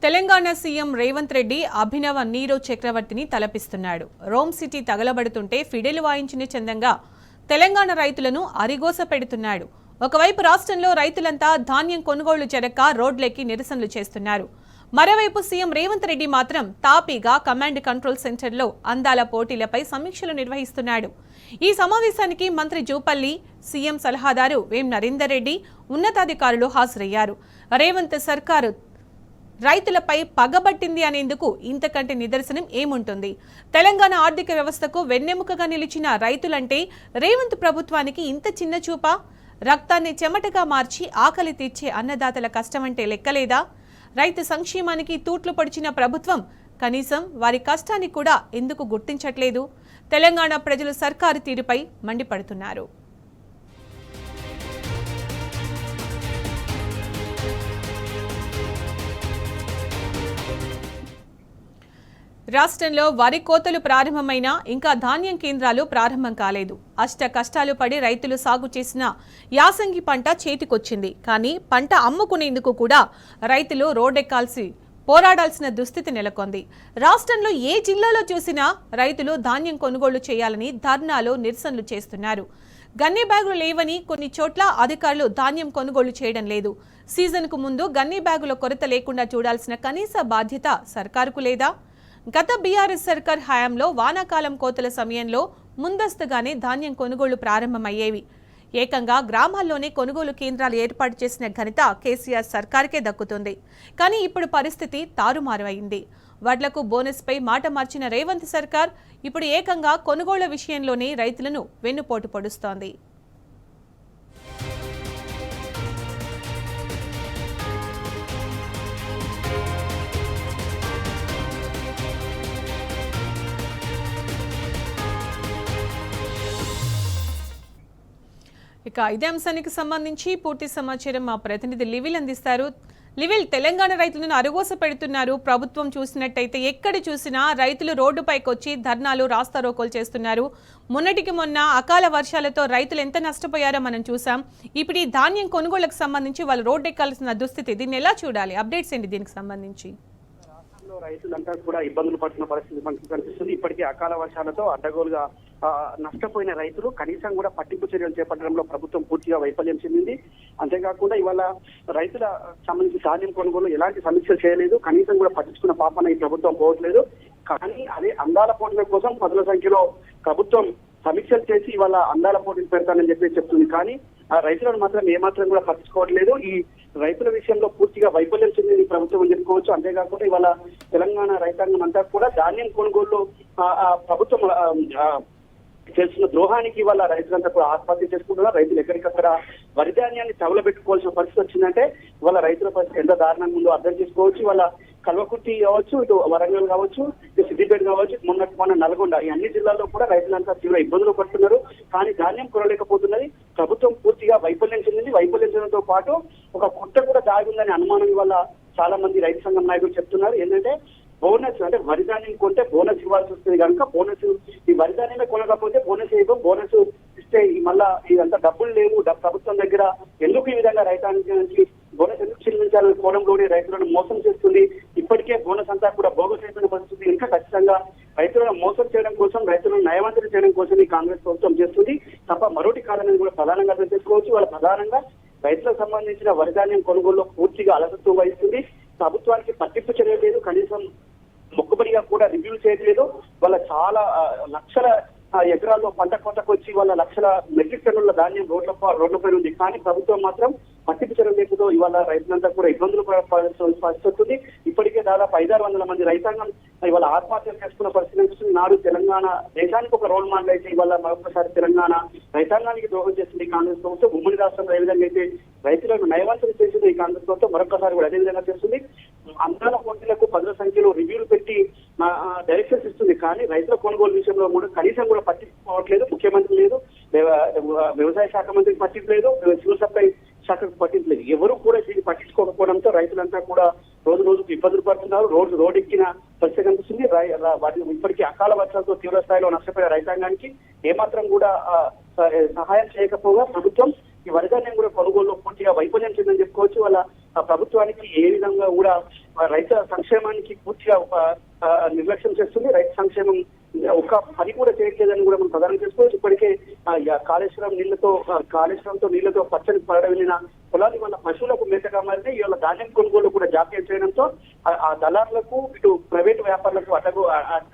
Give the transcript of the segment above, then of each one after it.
Telangana CM Revanth Reddy అభినవ నీరవ్ చక్రవర్తిని తలపిస్తున్నాడు. Rome city తగలబడుతుంటే ఫిడెలు వాయించిన చందంగా తెలంగాణ రైతులను అరిగోస పెడుతున్నాడు. ఒకవైపు రాష్ట్రంలో రైతులంతా ధాన్యం కొనుగోళ్లు జరగక రోడ్లెక్కి నిరసనలు చేస్తున్నారు. మరోవైపు సీఎం రేవంత్ రెడ్డి మాత్రం తాపీగా కమాండ్ కంట్రోల్ సెంటర్లో అందాల పోటీలపై సమీక్షలు నిర్వహిస్తున్నాడు. ఈ సమావేశానికి మంత్రి జూపల్లి, సీఎం సలహాదారు వేం నరేందర్ రెడ్డి, ఉన్నతాధికారులు హాజరయ్యారు. రేవంత్ సర్కారు రైతులపై పగబట్టింది అనేందుకు ఇంతకంటే నిదర్శనం ఏముంటుంది? తెలంగాణ ఆర్థిక వ్యవస్థకు వెన్నెముకగా నిలిచిన రైతులంటే రేవంత్ ప్రభుత్వానికి ఇంత చిన్న చూపా? రక్తాన్ని చెమటగా మార్చి ఆకలి తీర్చే అన్నదాతల కష్టమంటే లెక్కలేదా? రైతు సంక్షేమానికి తూట్లు పొడిచిన ప్రభుత్వం కనీసం వారి కష్టాన్ని కూడా ఎందుకు గుర్తించట్లేదు? తెలంగాణ ప్రజలు సర్కారు తీరుపై మండిపడుతున్నారు. రాష్ట్రంలో వరి కోతలు ప్రారంభమైనా ఇంకా ధాన్యం కేంద్రాలు ప్రారంభం కాలేదు. అష్ట కష్టాలు పడి రైతులు సాగు చేసిన యాసంగి పంట చేతికొచ్చింది. కానీ పంట అమ్ముకునేందుకు కూడా రైతులు రోడ్డెక్కాల్సి పోరాడాల్సిన దుస్థితి నెలకొంది. రాష్ట్రంలో ఏ జిల్లాలో చూసినా రైతులు ధాన్యం కొనుగోలు చేయాలని ధర్నాలు, నిరసనలు చేస్తున్నారు. గన్నీ బ్యాగులు లేవని కొన్ని చోట్ల అధికారులు ధాన్యం కొనుగోలు చేయడం లేదు. సీజన్కు ముందు గన్నీ బ్యాగుల కొరత లేకుండా చూడాల్సిన కనీస బాధ్యత సర్కారుకు లేదా? గత బీఆర్ఎస్ సర్కార్ హయాంలో వానాకాలం కోతల సమయంలో ముందస్తుగానే ధాన్యం కొనుగోళ్లు ప్రారంభమయ్యేవి. ఏకంగా గ్రామాల్లోనే కొనుగోలు కేంద్రాలు ఏర్పాటు చేసిన ఘనత కేసీఆర్ సర్కార్కే దక్కుతుంది. కానీ ఇప్పుడు పరిస్థితి తారుమారు అయింది. వడ్లకు బోనస్పై మాట మార్చిన రేవంత్ సర్కార్ ఇప్పుడు ఏకంగా కొనుగోళ్ల విషయంలోనే రైతులను వెన్నుపోటు పొడుస్తోంది. ఇక ఇదే అంశానికి సంబంధించి పూర్తి సమాచారం మా ప్రతినిధి లివిల్ అందిస్తారు. లివిల్, తెలంగాణ రైతులను అరుగోస పెడుతున్నారు. ప్రభుత్వం చూసినట్టయితే ఎక్కడ చూసినా రైతులు రోడ్డుపైకి వచ్చి ధర్నాలు, రాస్తారోకోలు చేస్తున్నారు. మొన్నటికి మొన్న అకాల వర్షాలతో రైతులు ఎంత నష్టపోయారో మనం చూసాం. ఇప్పుడు ఈ ధాన్యం కొనుగోళ్లకు సంబంధించి వాళ్ళు రోడ్డు ఎక్కాల్సిన దుస్థితి, దీన్ని ఎలా చూడాలి? అప్డేట్స్ ఏంటి దీనికి సంబంధించి? రైతులంతా కూడా ఇబ్బందులు పడుతున్న పరిస్థితి మనకు కనిపిస్తుంది. ఇప్పటికే అకాల వర్షాలతో అడ్డగోలుగా నష్టపోయిన రైతులు కనీసం కూడా పట్టింపు చర్యలు చేపట్టడంలో ప్రభుత్వం పూర్తిగా వైఫల్యం చెందింది. అంతేకాకుండా ఇవాళ రైతుల సంబంధించి ధాన్యం కొనుగోలు ఎలాంటి సమీక్షలు చేయలేదు, కనీసం కూడా పట్టించుకున్న పాపన ఈ ప్రభుత్వం పోవట్లేదు. కానీ అదే అందాల పోటీల కోసం పదుల సంఖ్యలో ప్రభుత్వం సమీక్షలు చేసి ఇవాళ అందాల పోటీలు పెడతానని చెప్తుంది. కానీ ఆ రైతులను మాత్రం ఏమాత్రం కూడా పట్టించుకోవట్లేదు. ఈ రైతుల విషయంలో పూర్తిగా వైఫల్యం చెందింది ప్రభుత్వం అని చెప్పుకోవచ్చు. అంతేకాకుండా ఇవాళ తెలంగాణ రైతాంగం అంతా కూడా ధాన్యం కొనుగోలు ప్రభుత్వం చేస్తున్న ద్రోహానికి ఇవాళ రైతులంతా కూడా ఆత్మహత్య చేసుకుంటున్నారు. రైతులు ఎక్కడికక్కడ వరి ధాన్యాన్ని తగలబెట్టుకోవాల్సిన పరిస్థితి వచ్చిందంటే ఇవాళ రైతుల పరిస్థితి ఎంత దారుణంగా ఉందో అర్థం చేసుకోవచ్చు. ఇవాళ కల్వకుర్తి కావచ్చు, ఇటు వరంగల్ కావచ్చు, ఇటు సిద్దిపేట కావచ్చు, మొన్న నల్గొండ, ఈ అన్ని జిల్లాల్లో కూడా రైతులంతా తీవ్ర ఇబ్బందులు పడుతున్నారు. కానీ ధాన్యం కొనలేకపోతున్నది. ప్రభుత్వం పూర్తిగా వైఫల్యం చెందింది. వైఫల్యం చెందడంతో పాటు ఒక కుట్ర కూడా దాగుందని అనుమానం వల్ల చాలా మంది రైతు సంఘం నాయకులు చెప్తున్నారు. ఏంటంటే బోనస్, అంటే వరి ధాన్యం కొంటే బోనస్ ఇవ్వాల్సి వస్తుంది కనుక బోనస్, ఈ వరి ధాన్యమే కొనకపోతే బోనస్ ఇవ్వం, బోనస్ ఇస్తే మళ్ళా ఇదంతా డబ్బులు లేవు ప్రభుత్వం దగ్గర, ఎందుకు ఈ విధంగా రైతాంగం నుంచి బోనస్ ఎందుకు చెల్లించాలని కోణంలోనే రైతులను మోసం చేస్తుంది. ఇప్పటికే బోనస్ అంతా కూడా బోగస్ అయిపోయిన పరిస్థితి. ఇంకా ఖచ్చితంగా రైతులను మోసం చేయడం కోసం, రైతులను నయవంచన చేయడం కోసం ఈ కాంగ్రెస్ ప్రభుత్వం చేస్తుంది తప్ప మరొకటి కాదని కూడా ప్రధానంగా అర్థం చేసుకోవచ్చు. వాళ్ళ ప్రధానంగా రైతులకు సంబంధించిన వరి ధాన్యం కొనుగోలులో పూర్తిగా అలసత్వం వహిస్తుంది. ప్రభుత్వానికి పట్టింపు చర్య లేదు, కనీసం మొక్కుబడిగా కూడా రివ్యూ చేయట్లేదు. వాళ్ళ చాలా లక్షల ఎకరాల్లో పంట కోతకు వచ్చి వాళ్ళ లక్షల మెట్రిక్ టన్నుల ధాన్యం రోడ్లపై ఉంది. కానీ ప్రభుత్వం మాత్రం పట్టింపు చర్యలు లేకపోతే ఇవాళ రైతులంతా కూడా ఇబ్బందులు పరిస్థితుంది. ఇప్పటికే దాదాపు 500-600 మంది రైతాంగం ఇవాళ ఆత్మహత్యలు చేసుకున్న పరిస్థితి. నాడు తెలంగాణ దేశానికి ఒక రోల్ మోడల్ అయితే ఇవాళ మరొకసారి తెలంగాణ రైతాంగానికి ద్రోహం చేస్తుంది ఈ కాంగ్రెస్ ప్రభుత్వం. ఉమ్మడి రాష్ట్రంలో ఏ విధంగా అయితే రైతులను నయవంచన చేసింది ఈ కాంగ్రెస్ ప్రభుత్వం, మరొకసారి కూడా అదే విధంగా చేస్తుంది. అందాల పోటీలకు పదుల సంఖ్యలో రివ్యూలు పెట్టి డైరెక్షన్స్ ఇస్తుంది. కానీ రైతుల కొనుగోలు విషయంలో కూడా కనీసం కూడా పట్టించుకోవట్లేదు. ముఖ్యమంత్రి లేదు, వ్యవసాయ శాఖ మంత్రికి పట్టింపు లేదు, సివిల్ సప్లై శాఖకు పట్టింపు లేదు. ఎవరు కూడా దీన్ని పట్టించుకోకపోవడంతో రైతులంతా కూడా రోజు రోజుకు ఇబ్బందులు పడుతున్నారు. రోడ్డు ఎక్కిన పరిస్థితి కనిపిస్తుంది. ఇప్పటికీ అకాల వర్షాలతో తీవ్ర స్థాయిలో నష్టపోయిన రైతాంగానికి ఏమాత్రం కూడా సహాయం చేయకపోగా ప్రభుత్వం ఈ వరి ధాన్యం కూడా కొనుగోలులో పూర్తిగా వైఫల్యం చెందని చెప్పుకోవచ్చు. వాళ్ళ ప్రభుత్వానికి ఏ విధంగా కూడా రైతుల సంక్షేమానికి పూర్తిగా నిర్లక్ష్యం చేస్తుంది. రైతు సంక్షేమం ఒక్క పని కూడా చేయట్లేదని కూడా మనం ప్రధానం చేసుకోవచ్చు. ఇప్పటికే కాళేశ్వరంతో నీళ్లతో పచ్చని పడ వెళ్ళిన పొలాలు మన పశువులకు మేతగా మారితే ఇవాళ ధాన్యం కొనుగోలు కూడా జాప్యం చేయడంతో ఆ దళారులకు ఇటు ప్రైవేటు వ్యాపారులకు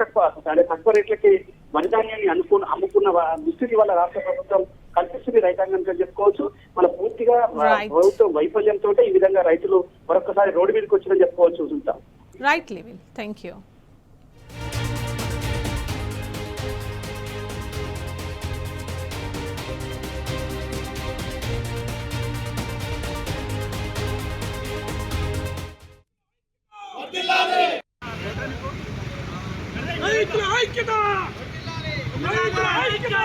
తక్కువ రేట్లకి వరి ధాన్యాన్ని అమ్ముకున్న దుస్థితి వల్ల రాష్ట్ర ప్రభుత్వం కల్పిస్తుంది రైతాంగంగా చెప్పుకోవచ్చు. మన పూర్తిగా ప్రభుత్వం వైఫల్యంతో ఈ విధంగా రైతులు మరొకసారి రోడ్డు మీదకి వచ్చిందని చెప్పుకోవచ్చు. చూద్దాం. Right level. Thank you. రైతుల ఐక్యత! రైతుల ఐక్యత!